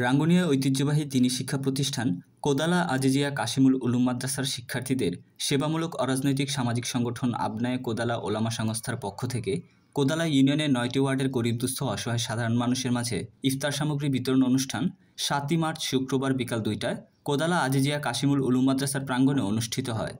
রাঙ্গুনিয়া ঐতিহ্যবাহী দ্বীনি শিক্ষা প্রতিষ্ঠান কোদালা আজিজিয়া কাশিমুল উলুম মাদ্রাসার শিক্ষার্থীদের সেবামূলক অরাজনৈতিক সামাজিক সংগঠন আবনায়ে কোদালা ওলামা সংস্থার পক্ষ থেকে কোদালা ইউনিয়নের ৯টি ওয়ার্ডের গরিব-দুস্থ অসহায় সাধারণ মানুষের মাঝে ইফতার সামগ্রী বিতরণ অনুষ্ঠান ৭ই মার্চ শুক্রবার বিকাল ২টায় কোদালা আজিজিয়া কাশিমুল উলুম মাদ্রাসার প্রাঙ্গণে অনুষ্ঠিত হয়।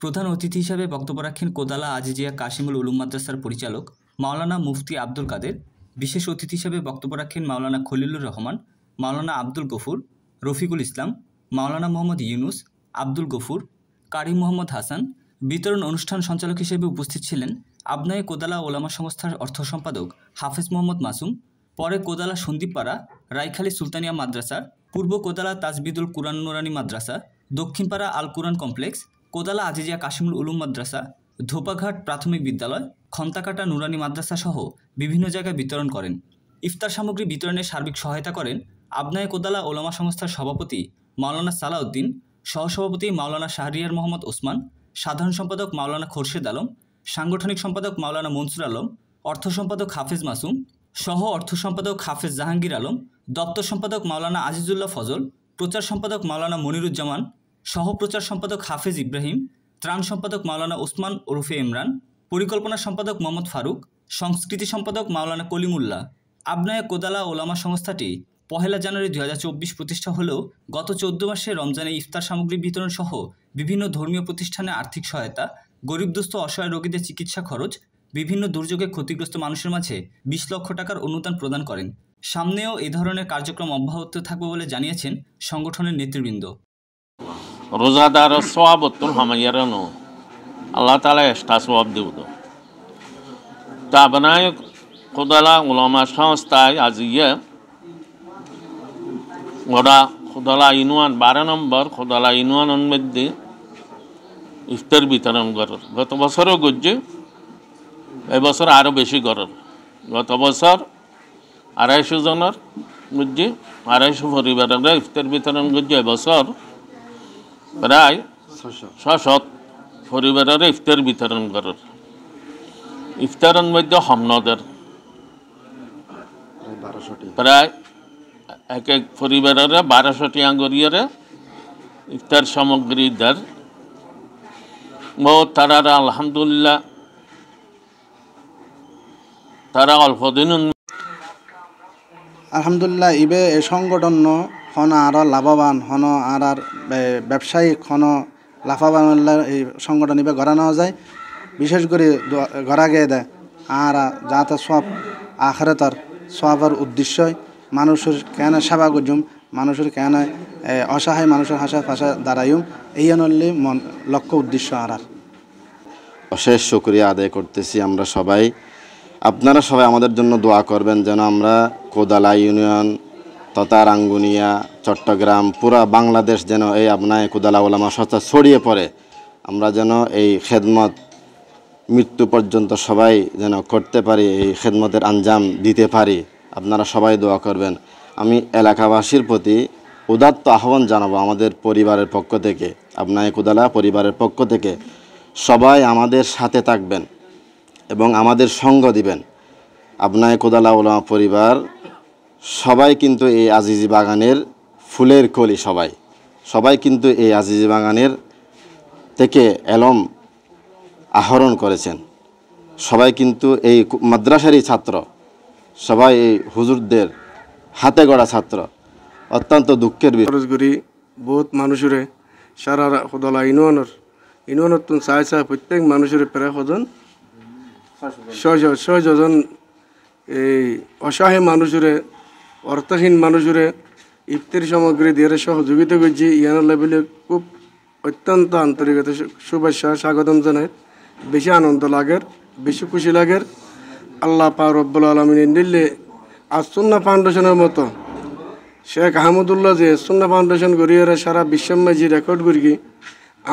প্রধান অতিথি হিসাবে বক্তব্য রাখেন কোদালা আজিজিয়া কাশিমুল উলুম মাদ্রাসার পরিচালক মাওলানা মুফতি আব্দুল কাদের। বিশেষ অতিথি হিসাবে বক্তব্য রাখেন মাওলানা খলিলুর রহমান, মাওলানা আব্দুল গফুর, রফিকুল ইসলাম, মাওলানা মোহাম্মদ ইউনুস, আব্দুল গফুর, কারি মোহাম্মদ হাসান। বিতরণ অনুষ্ঠান সঞ্চালক হিসেবে উপস্থিত ছিলেন আবনায়ে কোদালা ওলামা সংস্থার অর্থ সম্পাদক হাফেজ মোহাম্মদ মাসুম, পরে কোদালা সন্দীপপাড়া রাইখালী সুলতানিয়া মাদ্রাসার, পূর্ব কোদালা তাজবিদুল কুরআন নুরানি মাদ্রাসা, দক্ষিণপাড়া আল কুরআন কমপ্লেক্স, কোদালা আজিজিয়া কাশিমুল উলুম মাদ্রাসা, ধোপাঘাট প্রাথমিক বিদ্যালয়, খন্তাকাটা নুরানি মাদ্রাসা সহ বিভিন্ন জায়গায় বিতরণ করেন। ইফতার সামগ্রী বিতরণে সার্বিক সহায়তা করেন আবনায়ে কোদালা ওলামা সংস্থার সভাপতি মাওলানা সালাউদ্দিন, সহসভাপতি মাওলানা শাহরিয়ার মোহাম্মদ ওসমান, সাধারণ সম্পাদক মাওলানা খোরশেদ আলম, সাংগঠনিক সম্পাদক মাওলানা মনসুর আলম, অর্থ সম্পাদক হাফেজ মাসুম, সহ অর্থ সম্পাদক হাফেজ জাহাঙ্গীর আলম, দপ্তর সম্পাদক মাওলানা আজিজুল্লাহ ফজল, প্রচার সম্পাদক মাওলানা মনিরুজ্জামান, সহ প্রচার সম্পাদক হাফেজ ইব্রাহিম, ত্রাণ সম্পাদক মাওলানা ওসমান ওরফে ইমরান, পরিকল্পনা সম্পাদক মোহাম্মদ ফারুক, সংস্কৃতি সম্পাদক মাওলানা কলিমুল্লাহ। আবনায়ে কোদালা ওলামা সংস্থাটি ১ জানুয়ারি ২০২৪ প্রতিষ্ঠা হলেও গত ১৪ মাসে রমজানে ইফতার সামগ্রী বিতরণ সহ বিভিন্ন ধর্মীয় প্রতিষ্ঠানে আর্থিক সহায়তা, গরিব-দুস্থ অসহায় রোগীদের চিকিৎসা খরচ, বিভিন্ন দুর্যোগে ক্ষতিগ্রস্ত মানুষের মাঝে ২০ লক্ষ টাকার অনুদান প্রদান করেন। সামনেও এই ধরনের কার্যক্রম অব্যাহত থাকবে বলে জানিয়েছেন সংগঠনের নেতৃবৃন্দ। রোজাদার সোয়াবতুল হামাইয়ারানো আল্লাহ তাআলা এক্সট্রা সোয়াব দেব। তা আবনায়ে কোদালা ওলামা সংস্থায় আজিয়া ওরা কোদালা ইউনিয়ন ১২ নম্বর কোদালা ইউনিয়নের মধ্যে ইফতার বিতরণ করার গত বছরও করছে, এবছর আরও বেশি করার। গত বছর ২৫০ জনের মধ্যে ২৫০ পরিবারের ইফতার বিতরণ করছে, এবছর প্রায় ৬০০ পরিবারের ইফতার বিতরণ করার। ইফতারের মধ্যে হমনদের প্রায় এক এক পরিবারের ১২০০টি আঙ্গরিয়ারে ইফতার সামগ্রী দেয়। তারা আলহামদুলিল্লাহ তারা অল্প দিন আলহামদুলিল্লাহ ইবে এই সংগঠন হন আরও লাভবান হন আর ব্যবসায়িক হন লাভবান এই সংগঠন ইবে গড়া নেওয়া যায়। বিশেষ করে গড়া গিয়ে দেয় আর যাতে সব আখেরাতের সবার উদ্দেশ্যই মানুষের কেন সেবা করছুম, মানুষের কেন অসহায় মানুষের হাসা ফাঁসা দাঁড়াইম, এই আনলে মন লক্ষ্য উদ্দেশ্য আর অশেষ শুকরিয়া আদায় করতেছি আমরা সবাই। আপনারা সবাই আমাদের জন্য দোয়া করবেন যেন আমরা কোদালা ইউনিয়ন তথা রাঙ্গুনিয়া, চট্টগ্রাম, পুরা বাংলাদেশ যেন এই আবনায়ে কোদালা ওলামা সংস্থা ছড়িয়ে পড়ে। আমরা যেন এই খেদমত মৃত্যু পর্যন্ত সবাই যেন করতে পারি, এই খেদমতের আঞ্জাম দিতে পারি। আপনারা সবাই দোয়া করবেন। আমি এলাকাবাসীর প্রতি উদাত্ত আহ্বান জানাবো আমাদের পরিবারের পক্ষ থেকে, আবনায়ে কোদালা পরিবারের পক্ষ থেকে সবাই আমাদের সাথে থাকবেন এবং আমাদের সঙ্গ দিবেন। আবনায়ে কোদালা ওলামা পরিবার সবাই কিন্তু এই আজিজি বাগানের ফুলের কলি, সবাই কিন্তু এই আজিজি বাগানের থেকে এলম আহরণ করেছেন। সবাই কিন্তু এই মাদ্রাসারই ছাত্র, সবাই এই হুজুরদের হাতে গড়া ছাত্র। অত্যন্ত দুঃখের বিষয় বহুত মানুষের সারা কোদালা ইউনিয়নের চাই প্রত্যেক মানুষের প্রায় হজন ৬০০ জন এই অসহায় মানুষের অর্থহীন মানুষের ইফতারি সামগ্রী দিয়ে সহযোগিতা করছি। ইয়ানোর লেভেলে খুব অত্যন্ত আন্তরিকতা শুভেচ্ছা স্বাগতম জানাই। বেশি আনন্দ লাগের, বেশি খুশি লাগের। আল্লাহ পাক রব্বুল আলামিন দিল্লি আর সুন্নাহ ফাউন্ডেশনের মতো শেখ আহমদুল্লাহ যে সুন্নাহ ফাউন্ডেশন গড়িয়ে সারা বিশ্বম্যাজি রেকর্ড করি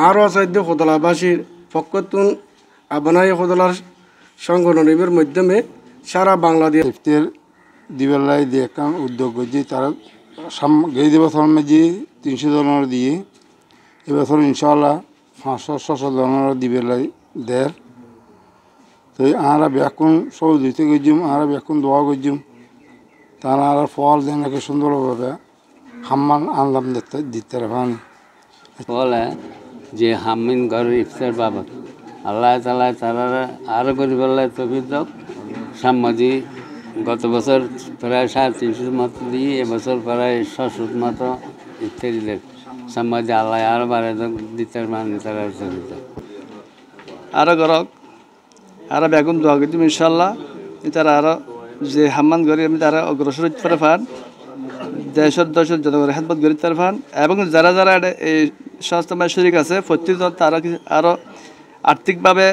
আরও সাধ্য কোদালাবাসীর পক্ষতুন আবনায়ে কোদালার সংগঠনের মাধ্যমে সারা বাংলাদেশ ইফতার দিবেলাই দিয়ে কাম উদ্যোগ করছি। তারা গেই বছর মাঝে ৩০০ জনের দিয়ে এবছর ইনশাআল্লাহ ৫০০-৬০০ জনের দিবেলাই দেয়। তো আমরা ব্যাকুণ সহযোগিতা করছুম, আমরা ব্যাকুণ দোয়া করছুম, তারা ফল দেন সুন্দরভাবে সম্মান আনলাম দিতে পারেন বলে যে হামিন ঘরের ইফতার বাবদ আল্লাহ তালা তারা আরও করে বললে তফিক দাও সাম্মাজি গত বছর প্রায় 350 মতো দিয়ে এবছর প্রায় 600 মতো ইফতারি দেয় সাম্মাজি আল্লাহ আরও বাড়ে দিতে মানে তারা তফিক দাও আরও গরক আরও বেগুন দোয়া করছি ইনশাল্লাহ তারা আরও যে হাম্মান গড়ি আমি তারা অগ্রসর হতে পারে ফান দেশের জনগণের হাতবাদ গড়ি তার ফান এবং যারা যারা এই সংস্থায় শরিক আছে প্রত্যেকজন তারা আরও আর্থিকভাবে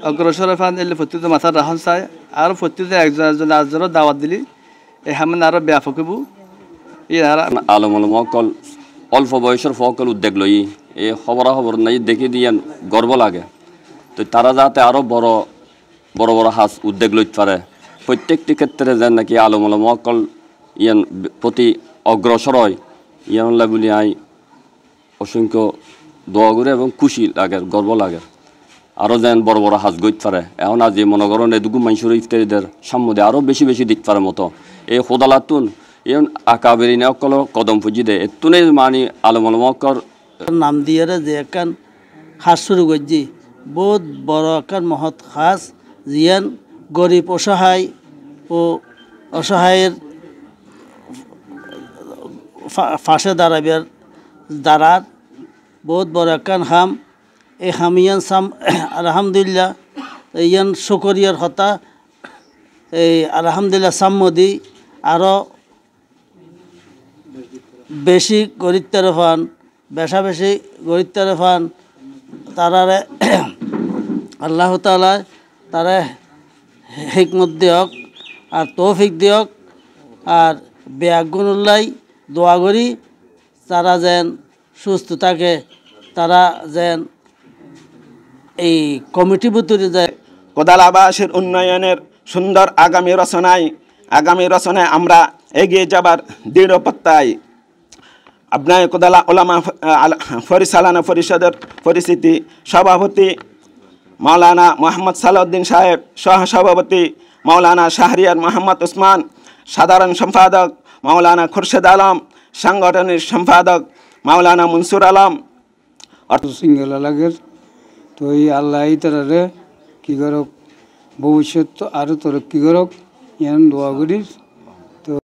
অগ্রসর ফান এলে প্রত্যেকজন মাথার রাহন চায় আর প্রত্যেকজন একজন আরেকজনের দাওয়াত দিলি এই হামান আরও ব্যাপক হব আলমল মকল অল্প বয়সের ফকল উদ্যোগ লই এই খবর নাই দেখি দিয়ে গর্ব লাগে তো তারা যাতে আরও বড় বড় হাস উদ্যোগ লইতে পারে প্রত্যেকটি ক্ষেত্রে যেন নাকি আলমল মকল ইয়ান প্রতি অগ্রসর হয় ইয়ানলা বলি আই অসংখ্য দোয়া করে এবং খুশি লাগে গর্ব লাগে আরও যেন বড় হাস গইতে পারে এখন আজ মনে করেন এদুকু মানুষের ইফতারিদের সাম্যদে আরও বেশি দিতে পারে মতো এই খোদালাতুন ইয়ন আকাবেরি নেকল কদম পুজি দে এতুনে মানি আলমল মকর নাম দিয়ে যে একখান হাস শুরু করছি বহুত বড় একখান মহৎ হাস জিয়ান গরিব অসহায় ও অসহায়ের ফাঁসে দাঁড়াবার দাঁড়ার বহুত বড় একখান হাম এই হামিয়ান সাম আলহামদুলিল্লাহ ইয়ান শুকরিয়ার হতা এই আলহামদুলিল্লাহ সাম্মদি আরও বেশি গরিত্বের ফান বেশি গরিত্বের ফান তারারে আল্লাহ তাআলা তারা হিকমত দিয়ক আর তৌফিক দিয়ক আর বেয়াগুনুল্লাই দোয়া করি তারা যেন সুস্থ থাকে তারা যেন এই কমিটি ভিতরে যায় কোদালাবাসীর উন্নয়নের সুন্দর আগামী রচনায় আমরা এগিয়ে যাবার দৃঢ় প্রত্যয় আপনার কোদালা ওলামা পরিচালনা পরিষদের পরিস্থিতি সভাপতি মাওলানা মোহাম্মদ সালাউদ্দিন সাহেব সহসভাপতি মাওলানা শাহরিয়ার মোহাম্মদ উসমান সাধারণ সম্পাদক মাওলানা খুরশেদ আলম সাংগঠনিক সম্পাদক মাওলানা মনসুর আলম সিঙ্গেল লাগের তো এই আল্লাহ তারারে কী করক ভবিষ্যৎ আরও তরক্কি করক ইয়ান দোয়া করি